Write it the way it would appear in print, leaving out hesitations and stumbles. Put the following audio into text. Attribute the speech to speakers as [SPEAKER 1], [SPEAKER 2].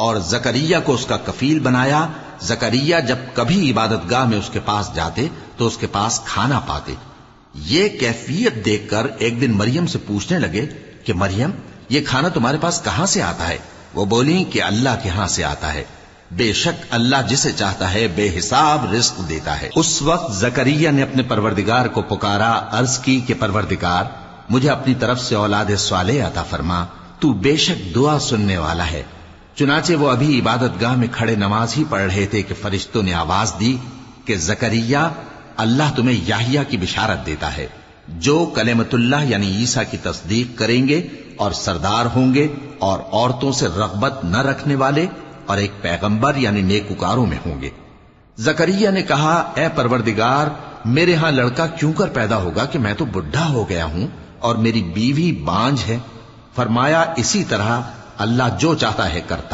[SPEAKER 1] اور زکریا کو اس کا کفیل بنایا۔ زکریا جب کبھی عبادت گاہ میں اس کے پاس جاتے تو اس کے پاس کھانا پاتے۔ یہ کیفیت دیکھ کر ایک دن مریم سے پوچھنے لگے کہ مریم، یہ کھانا تمہارے پاس کہاں سے آتا ہے؟ وہ بولی کہ اللہ کے ہاں سے آتا ہے، بے شک اللہ جسے چاہتا ہے بے حساب رزق دیتا ہے۔ اس وقت زکریا نے اپنے پروردگار کو پکارا، عرض کی کہ پروردگار، مجھے اپنی طرف سے اولاد صالح عطا فرما، تو بے شک دعا سننے والا ہے۔ چنانچہ وہ ابھی عبادت گاہ میں کھڑے نماز ہی پڑھ رہے تھے کہ فرشتوں نے آواز دی کہ زکریا، اللہ تمہیں یحییٰ کی بشارت دیتا ہے، جو کلمۃ اللہ یعنی عیسیٰ کی تصدیق کریں گے اور سردار ہوں گے اور عورتوں سے رغبت نہ رکھنے والے اور ایک پیغمبر یعنی نیکوکاروں میں ہوں گے۔ زکریا نے کہا، اے پروردگار، میرے ہاں لڑکا کیوں کر پیدا ہوگا کہ میں تو بڈھا ہو گیا ہوں اور میری بیوی بانجھ ہے۔ فرمایا، اسی طرح اللہ جو چاہتا ہے کرتا ہے۔